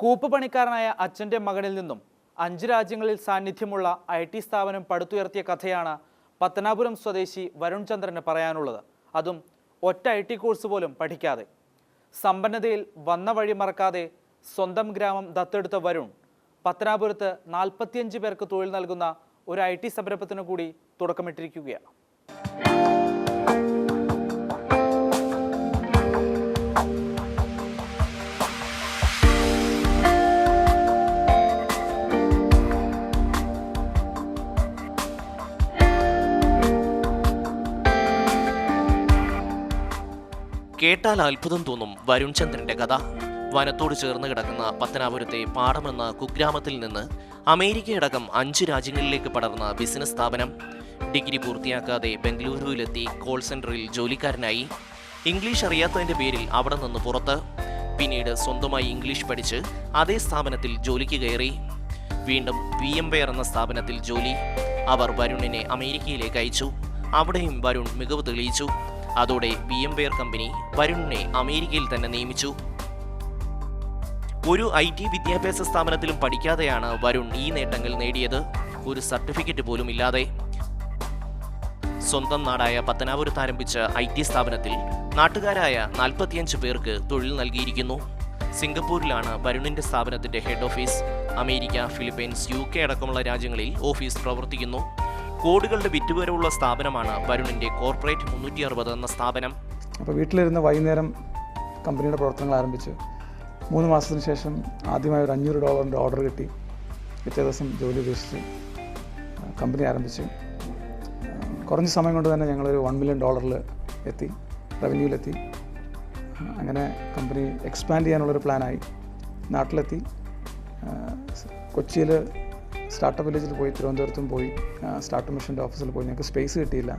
കൂപ്പുപണിക്കാരനായ അച്ഛൻ്റെ മകനിൽ നിന്നും 5 രാജ്യങ്ങളിൽ സാന്നിധ്യമുള്ള IT സ്ഥാപനം പടുത്തുയർത്തിയ കഥയാണ് പത്തനാപുരം സ്വദേശി വരുൺ ചന്ദ്രന് പറയാനുള്ളത്. അതും ഒറ്റ IT കോഴ്സ് പോലും പഠിക്കാതെ. സമ്പന്നതയിൽ വന്ന വഴി മറക്കാതെ സ്വന്തം ഗ്രാമം ദത്തെടുത്ത വരുൺ പത്തനാപുരത്ത് 45 പേർക്ക് തൊഴിൽ നൽകുന്ന ഒരു IT സംരംഭത്തിന് കൂടി തുടക്കമിട്ടിരിക്കുകയാണ്. കേട്ടാൽ അത്ഭുതം തോന്നും വരുൺ ചന്ദ്രന്റെ കഥ. വനത്തോട് ചേർന്ന് കിടക്കുന്ന പത്തനാപുരത്തെ പാടമെന്ന കുഗ്രാമത്തിൽ നിന്ന് അമേരിക്കയടക്കം 5 രാജ്യങ്ങളിലേക്ക് പടർന്ന ബിസിനസ് സ്ഥാപനം. ഡിഗ്രി പൂർത്തിയാക്കാതെ ബംഗളൂരുവിലെത്തി കോൾ സെന്ററിൽ ജോലിക്കാരനായി. ഇംഗ്ലീഷ് അറിയാത്തതിന്റെ പേരിൽ അവിടെ നിന്ന് പുറത്ത്. പിന്നീട് സ്വന്തമായി ഇംഗ്ലീഷ് പഠിച്ച് അതേ സ്ഥാപനത്തിൽ ജോലിക്ക് കയറി. വീണ്ടും VMware എന്ന സ്ഥാപനത്തിൽ ജോലി. അവർ വരുണിനെ അമേരിക്കയിലേക്ക് അയച്ചു. അവിടെയും വരുൺ മികവ് തെളിയിച്ചു. അതോടെ VMware കമ്പനി വരുണിനെ അമേരിക്കയിൽ തന്നെ നിയമിച്ചു. ഒരു IT വിദ്യാഭ്യാസ സ്ഥാപനത്തിലും പഠിക്കാതെയാണ് വരുൺ ഈ നേട്ടങ്ങൾ നേടിയത്. ഒരു സർട്ടിഫിക്കറ്റ് പോലും ഇല്ലാതെ. സ്വന്തം നാടായ പത്തനാപുരത്ത് ആരംഭിച്ച IT സ്ഥാപനത്തിൽ നാട്ടുകാരായ 45 പേർക്ക് തൊഴിൽ നൽകിയിരിക്കുന്നു. സിംഗപ്പൂരിലാണ് വരുണിന്റെ സ്ഥാപനത്തിന്റെ head office. America, Philippines, UK അടക്കമുള്ള രാജ്യങ്ങളിൽ ഓഫീസ് പ്രവർത്തിക്കുന്നു. കോടികളുടെ വിറ്റുവരവുള്ള സ്ഥാപനമാണ് വരുണിന്റെ കോർപ്പറേറ്റ് 360 എന്ന സ്ഥാപനം. അപ്പോൾ വീട്ടിലിരുന്ന് വൈകുന്നേരം കമ്പനിയുടെ പ്രവർത്തനങ്ങൾ ആരംഭിച്ചു. 3 മാസത്തിന് ശേഷം ആദ്യമായി ഒരു $500 ഓർഡർ കിട്ടി. പിറ്റേ ദിവസം ജോലി ഉപേക്ഷിച്ച് കമ്പനി ആരംഭിച്ചു. കുറഞ്ഞ സമയം കൊണ്ട് തന്നെ ഞങ്ങളൊരു $1 million എത്തി, റവന്യൂവിലെത്തി. അങ്ങനെ കമ്പനി എക്സ്പാൻഡ് ചെയ്യാനുള്ളൊരു പ്ലാനായി. നാട്ടിലെത്തി. കൊച്ചിയിൽ സ്റ്റാർട്ടപ്പ് വില്ലേജിൽ പോയി, തിരുവനന്തപുരത്തും പോയി, സ്റ്റാർട്ടപ്പ് മിഷൻ്റെ ഓഫീസിൽ പോയി. ഞങ്ങൾക്ക് സ്പേസ് കിട്ടിയില്ല.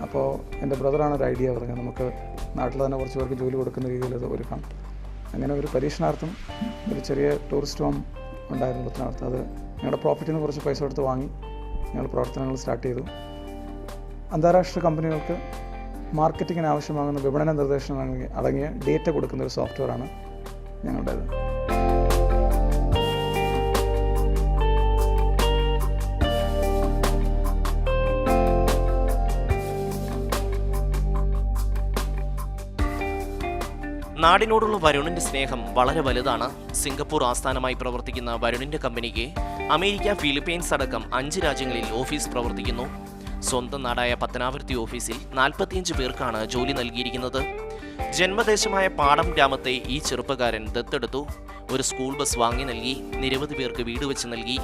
അപ്പോൾ എൻ്റെ ബ്രദറാണ് ഒരു ഐഡിയ പറഞ്ഞത്, നമുക്ക് നാട്ടിൽ തന്നെ കുറച്ച് പേർക്ക് ജോലി കൊടുക്കുന്ന രീതിയിൽ അത് ഒരുക്കാം. അങ്ങനെ ഒരു പരീക്ഷണാർത്ഥം ഒരു ചെറിയ ടൂറിസ്റ്റ് ഹോം ഉണ്ടായിരുന്നു പത്തനാപുരത്ത്. അത് ഞങ്ങളുടെ പ്രോഫിറ്റിൽ നിന്ന് കുറച്ച് പൈസ കൊടുത്ത് വാങ്ങി ഞങ്ങൾ പ്രവർത്തനങ്ങൾ സ്റ്റാർട്ട് ചെയ്തു. അന്താരാഷ്ട്ര കമ്പനികൾക്ക് മാർക്കറ്റിങ്ങിന് ആവശ്യമാകുന്ന വിപണന നിർദ്ദേശങ്ങൾ അടങ്ങിയ ഡേറ്റ കൊടുക്കുന്ന ഒരു സോഫ്റ്റ്വെയറാണ് ഞങ്ങളുടേത്. നാടിനോടുള്ള വരുണിന്റെ സ്നേഹം വളരെ വലുതാണ്. സിംഗപ്പൂർ ആസ്ഥാനമായി പ്രവർത്തിക്കുന്ന വരുണിന്റെ കമ്പനിക്ക് അമേരിക്ക, ഫിലിപ്പൈൻസ് അടക്കം 5 രാജ്യങ്ങളിൽ ഓഫീസ് പ്രവർത്തിക്കുന്നു. സ്വന്തം നാടായ പത്തനാപുരത്തെ ഓഫീസിൽ 45 പേർക്കാണ് ജോലി നൽകിയിരിക്കുന്നത്. ജന്മദേശമായ പാടം ഗ്രാമത്തെ ഈ ചെറുപ്പക്കാരൻ ദത്തെടുത്തു. ഒരു സ്കൂൾ ബസ് വാങ്ങി നൽകി. നിരവധി പേർക്ക് വീട് വെച്ച് നൽകി.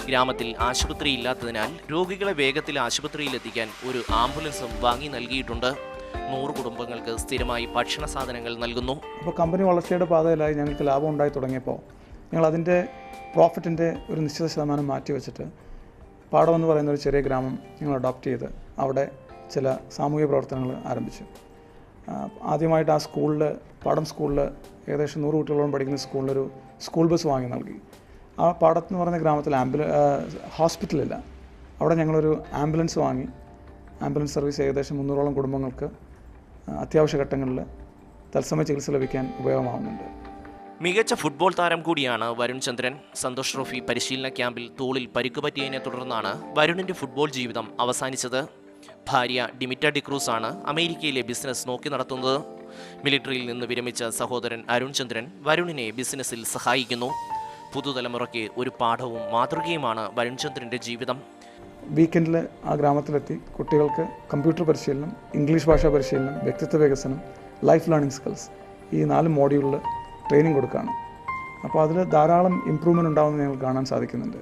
ഗ്രാമത്തിൽ ആശുപത്രി ഇല്ലാത്തതിനാൽ രോഗികളെ വേഗത്തിൽ ആശുപത്രിയിലെത്തിക്കാൻ ഒരു ആംബുലൻസും വാങ്ങി നൽകിയിട്ടുണ്ട്. 100 കുടുംബങ്ങൾക്ക് സ്ഥിരമായി ഭക്ഷണ സാധനങ്ങൾ നൽകുന്നു. അപ്പോൾ കമ്പനി വളർച്ചയുടെ പാതയിലായി ഞങ്ങൾക്ക് ലാഭം ഉണ്ടായി തുടങ്ങിയപ്പോൾ ഞങ്ങൾ അതിൻ്റെ പ്രോഫിറ്റിൻ്റെ ഒരു നിശ്ചിത ശതമാനം മാറ്റി വെച്ചിട്ട് പാടം എന്ന് പറയുന്ന ഒരു ചെറിയ ഗ്രാമം ഞങ്ങൾ അഡോപ്റ്റ് ചെയ്ത് അവിടെ ചില സാമൂഹിക പ്രവർത്തനങ്ങൾ ആരംഭിച്ചു. ആദ്യമായിട്ട് ആ സ്കൂളിൽ, പാടം സ്കൂളിൽ ഏകദേശം 100 കുട്ടികളോളം പഠിക്കുന്ന സ്കൂളിലൊരു സ്കൂൾ ബസ് വാങ്ങി നൽകി. ആ പാടത്തെന്ന് പറയുന്ന ഗ്രാമത്തിൽ ഹോസ്പിറ്റലില്ല. അവിടെ ഞങ്ങളൊരു ആംബുലൻസ് വാങ്ങി. ആംബുലൻസ് സർവീസ് ഏകദേശം 300ഓളം കുടുംബങ്ങൾക്ക് അത്യാവശ്യ ഘട്ടങ്ങളിൽ തത്സമയ ചികിത്സ ലഭിക്കാൻ ഉപയോഗമാവുന്നുണ്ട്. മികച്ച ഫുട്ബോൾ താരം കൂടിയാണ് വരുൺ ചന്ദ്രൻ. സന്തോഷ് ട്രോഫി പരിശീലന ക്യാമ്പിൽ തോളിൽ പരിക്ക് പറ്റിയതിനെ തുടർന്നാണ് വരുണിന്റെ ഫുട്ബോൾ ജീവിതം അവസാനിച്ചത്. ഭാര്യ ഡിമിറ്റ ഡിക്രൂസ് ആണ് അമേരിക്കയിലെ ബിസിനസ് നോക്കി നടത്തുന്നത്. മിലിറ്ററിയിൽ നിന്ന് വിരമിച്ച സഹോദരൻ അരുൺ ചന്ദ്രൻ വരുണിനെ ബിസിനസ്സിൽ സഹായിക്കുന്നു. പുതുതലമുറയ്ക്ക് ഒരു പാഠവും മാതൃകയുമാണ് വരുൺ ചന്ദ്രന്റെ ജീവിതം. വീക്കെൻഡിൽ ആ ഗ്രാമത്തിലെത്തി കുട്ടികൾക്ക് കമ്പ്യൂട്ടർ പരിശീലനം, ഇംഗ്ലീഷ് ഭാഷാ പരിശീലനം, വ്യക്തിത്വ വികസനം, ലൈഫ് ലേണിംഗ് സ്കിൽസ്, ഈ 4 മോഡ്യൂളിൽ ട്രെയിനിങ് കൊടുക്കുകയാണ്. അപ്പോൾ അതിൽ ധാരാളം ഇമ്പ്രൂവ്മെൻറ്റ് ഉണ്ടാകുമെന്ന് ഞങ്ങൾ കാണാൻ സാധിക്കുന്നുണ്ട്.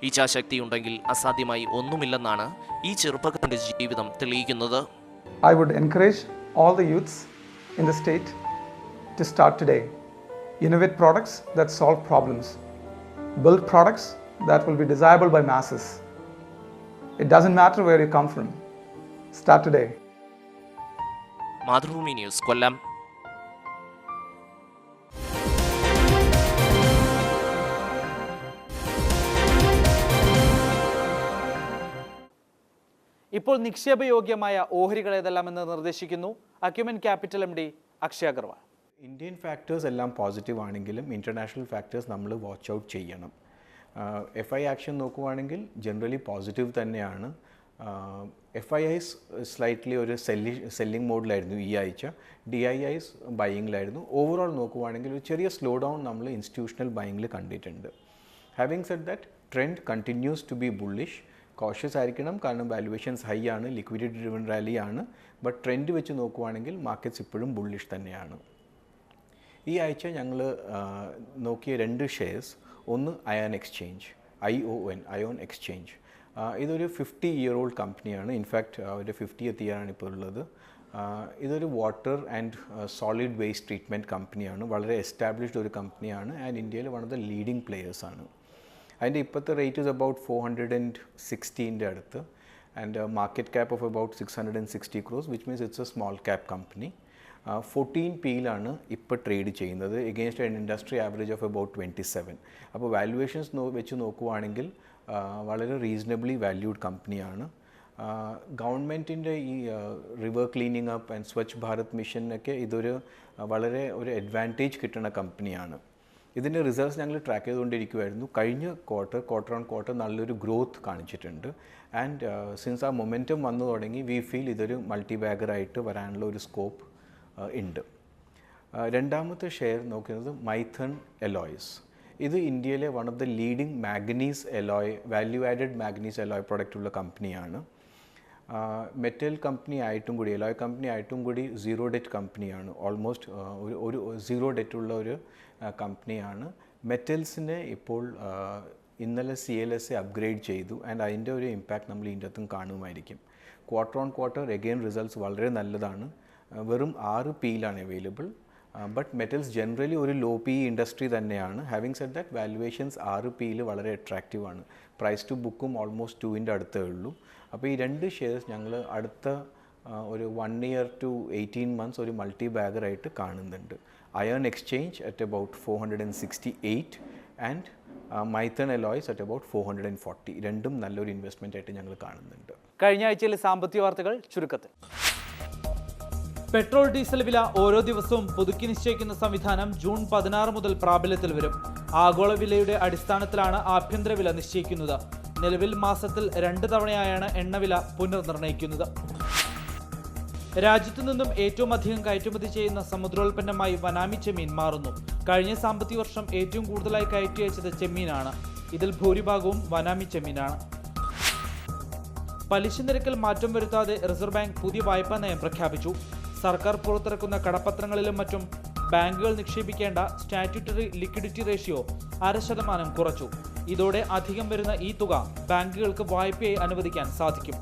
ഇച്ഛാശക്തി ഉണ്ടെങ്കിൽ അസാധ്യമായി ഒന്നുമില്ലെന്നാണ് ഈ ചെറുപ്പക്കാരൻ്റെ ജീവിതം തെളിയിക്കുന്നത്. I would encourage all the youths in the state to start today. Innovate products that solve problems. Build products that will be desirable by masses. It doesn't matter where you come from. Start today. Mathrubhumi news, Kollam. ഇപ്പോൾ നിക്ഷേപയോഗ്യമായ ഓഹരികൾ ഏതെല്ലാമെന്ന് നിർദ്ദേശിക്കുന്നു Acumen Capital MD Akshay Agarwal. Indian factors എല്ലാം positive ആണെങ്കിലും international factors നമ്മൾ watch out ചെയ്യണം. FI action നോക്കുവാണെങ്കിൽ ജനറലി പോസിറ്റീവ് തന്നെയാണ്. FIIs സ്ലൈറ്റ്ലി ഒരു സെല്ലിംഗ് മോഡിലായിരുന്നു ഈ ആഴ്ച. DIIs ബൈയിങ്ങിലായിരുന്നു. ഓവറോൾ നോക്കുവാണെങ്കിൽ ഒരു ചെറിയ സ്ലോ ഡൗൺ നമ്മൾ ഇൻസ്റ്റിറ്റ്യൂഷണൽ ബൈയിങ്ങിൽ കണ്ടിട്ടുണ്ട്. Having said that trend continues to be bullish. Cautious ആയിരിക്കണം, കാരണം വാല്യുവേഷൻസ് ഹൈ ആണ്, ലിക്വിഡിറ്റി ഡ്രിവൺ റാലി ആണ്. ബട്ട് ട്രെൻഡ് വെച്ച് നോക്കുവാണെങ്കിൽ മാർക്കറ്റ്സ് ഇപ്പോഴും ബുള്ളിഷ് തന്നെയാണ്. ഈ ആഴ്ച ഞങ്ങൾ നോക്കിയ 2 ഷെയർസ്, ഒന്ന് അയോൺ എക്സ്ചേഞ്ച്, അയോൺ എക്സ്ചേഞ്ച്. ഇതൊരു 50-year-old കമ്പനിയാണ്. ഇൻഫാക്റ്റ് ഒരു 50th ഇയറാണ് ഇപ്പോൾ ഉള്ളത്. ഇതൊരു water and solid waste treatment കമ്പനിയാണ്. വളരെ എസ്റ്റാബ്ലിഷ്ഡ് ഒരു കമ്പനിയാണ് ആൻഡ് ഇന്ത്യയിൽ വൺ ഓഫ് ദ ലീഡിങ് പ്ലെയേഴ്സാണ്. അതിൻ്റെ ഇപ്പോഴത്തെ റേറ്റ് ഇസ് അബൌട്ട് 460 അടുത്ത് and market cap of about 660 crores, which means it's A small cap company. 14 P-യിലാണ് ഇപ്പോൾ ട്രേഡ് ചെയ്യുന്നത്, against an industry average of about 27. അപ്പോൾ വാല്യുവേഷൻസ് വെച്ച് നോക്കുവാണെങ്കിൽ വളരെ റീസണബിളി വാല്യൂഡ് കമ്പനിയാണ്. ഗവൺമെൻറ്റിൻ്റെ ഈ river cleaning up and Swachh Bharat മിഷനൊക്കെ ഇതൊരു വളരെ ഒരു അഡ്വാൻറ്റേജ് കിട്ടുന്ന കമ്പനിയാണ്. ഇതിൻ്റെ റിസൾട്ട്സ് ഞങ്ങൾ ട്രാക്ക് ചെയ്തുകൊണ്ടിരിക്കുമായിരുന്നു. കഴിഞ്ഞ ക്വാർട്ടർ ഓൺ ക്വാർട്ടർ നല്ലൊരു ഗ്രോത്ത് കാണിച്ചിട്ടുണ്ട്. ആൻഡ് സിൻസ് ആ മൊമെൻറ്റം വന്നു തുടങ്ങി, വി ഫീൽ ഇതൊരു മൾട്ടി ബാഗറായിട്ട് വരാനുള്ള ഒരു സ്കോപ്പ് ഉണ്ട്. രണ്ടാമത്തെ ഷെയർ നോക്കുന്നത് മൈഥൺ എലോയ്സ്. ഇത് ഇന്ത്യയിലെ one of the leading മാഗ്നീസ് Eloy, value added മാഗ്നീസ് Eloy product ഉള്ള കമ്പനിയാണ്. മെറ്റൽ കമ്പനി ആയിട്ടും കൂടി, എലോയ് കമ്പനി ആയിട്ടും കൂടി സീറോ ഡെറ്റ് കമ്പനിയാണ്. ഓൾമോസ്റ്റ് ഒരു സീറോ ഡെറ്റ് ഉള്ള ഒരു കമ്പനിയാണ്. മെറ്റൽസിനെ ഇപ്പോൾ ഇന്നലെ CLSA അപ്ഗ്രേഡ് ചെയ്തു ആൻഡ് അതിൻ്റെ ഒരു ഇമ്പാക്റ്റ് നമ്മൾ ഇതിൻ്റെ അകത്തും കാണുമായിരിക്കും. Quarter on quarter again results വളരെ നല്ലതാണ്. വെറും 6 P-യിലാണ് അവൈലബിൾ. ബട്ട് മെറ്റൽസ് ജനറലി ഒരു ലോ PE ഇൻഡസ്ട്രി തന്നെയാണ്. ഹാവിങ് സെഡ് ദാറ്റ് വാല്യുവേഷൻസ് 6 P-യിൽ വളരെ അട്രാക്റ്റീവ് ആണ്. പ്രൈസ് ടു ബുക്കും ഓൾമോസ്റ്റ് 2-ൻ്റെ അടുത്തേ ഉള്ളൂ. അപ്പോൾ ഈ 2 ഷെയർസ് ഞങ്ങൾ അടുത്ത ഒരു 1 year to 18 months ഒരു മൾട്ടി ബാഗറായിട്ട് കാണുന്നുണ്ട്. Ion exchange at about 468 and Maithan alloys at about 440. രണ്ടും നല്ലൊരു ഇൻവെസ്റ്റ്മെൻ്റ് ആയിട്ട് ഞങ്ങൾ കാണുന്നുണ്ട്. കഴിഞ്ഞ ആഴ്ചയിലെ സാമ്പത്തിക വാർത്തകൾ ചുരുക്കത്തിൽ. പെട്രോൾ ഡീസൽ വില ഓരോ ദിവസവും പുതുക്കി നിശ്ചയിക്കുന്ന സംവിധാനം ജൂൺ 16 മുതൽ പ്രാബല്യത്തിൽ വരും. ആഗോള വിലയുടെ അടിസ്ഥാനത്തിലാണ് ആഭ്യന്തര വില നിശ്ചയിക്കുന്നത്. നിലവിൽ മാസത്തിൽ 2 തവണയായാണ് എണ്ണവില പുനർനിർണ്ണയിക്കുന്നത്. രാജ്യത്തു നിന്നും ഏറ്റവും അധികം കയറ്റുമതി ചെയ്യുന്ന സമുദ്രോൽപ്പന്നമായി വനാമി ചെമ്മീൻ മാറുന്നു. കഴിഞ്ഞ സാമ്പത്തിക വർഷം ഏറ്റവും കൂടുതലായി കയറ്റി അയച്ചത് ചെമ്മീനാണ്. ഇതിൽ ഭൂരിഭാഗവും വനാമി ചെമ്മീനാണ്. പലിശ നിരക്കിൽ മാറ്റം വരുത്താതെ റിസർവ് ബാങ്ക് പുതിയ വായ്പാ നയം പ്രഖ്യാപിച്ചു. സർക്കാർ പുറത്തിറക്കുന്ന കടപ്പത്രങ്ങളിലും മറ്റും ബാങ്കുകൾ നിക്ഷേപിക്കേണ്ട സ്റ്റാറ്റ്യൂട്ടറി ലിക്വിഡിറ്റി റേഷ്യോ 0.5% കുറച്ചു. ഇതോടെ അധികം വരുന്ന ഈ തുക ബാങ്കുകൾക്ക് വായ്പയായി അനുവദിക്കാൻ സാധിക്കും.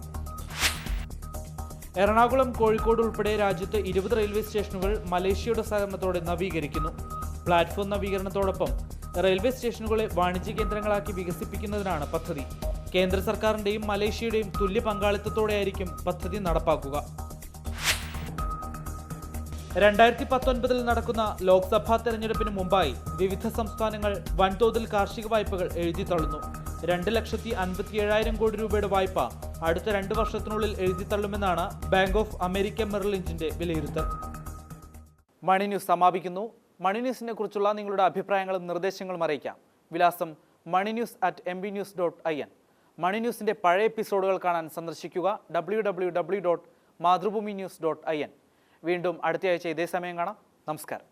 എറണാകുളം, കോഴിക്കോട് ഉൾപ്പെടെ രാജ്യത്ത് 20 റെയിൽവേ സ്റ്റേഷനുകൾ മലേഷ്യയുടെ സഹകരണത്തോടെ നവീകരിക്കുന്നു. പ്ലാറ്റ്ഫോം നവീകരണത്തോടൊപ്പം റെയിൽവേ സ്റ്റേഷനുകളെ വാണിജ്യ കേന്ദ്രങ്ങളാക്കി വികസിപ്പിക്കുന്നതിനാണ് പദ്ധതി. കേന്ദ്ര സർക്കാരിന്റെയും മലേഷ്യയുടെയും തുല്യ പങ്കാളിത്തത്തോടെയായിരിക്കും പദ്ധതി നടപ്പാക്കുക. 2019 നടക്കുന്ന ലോക്സഭാ തെരഞ്ഞെടുപ്പിന് മുമ്പായി വിവിധ സംസ്ഥാനങ്ങൾ വൻതോതിൽ കാർഷിക വായ്പകൾ എഴുതിത്തള്ളുന്നു. 2,57,000 കോടി രൂപയുടെ വായ്പ അടുത്ത 2 വർഷത്തിനുള്ളിൽ എഴുതിത്തള്ളുമെന്നാണ് ബാങ്ക് ഓഫ് അമേരിക്ക മെറിൽ ലിഞ്ചിന്റെ വിലയിരുത്തൽ. മണി ന്യൂസ് സമാപിക്കുന്നു. മണി ന്യൂസിനെ കുറിച്ചുള്ള നിങ്ങളുടെ അഭിപ്രായങ്ങളും നിർദ്ദേശങ്ങളും അറിയിക്കാം. വിലാസം moneynews@mbnews.in. മണി ന്യൂസിന്റെ പഴയ എപ്പിസോഡുകൾ കാണാൻ സന്ദർശിക്കുക www.mathrubhuminews.in. വീണ്ടും അടുത്തയാഴ്ച ഇതേ സമയം കാണാം. നമസ്കാരം.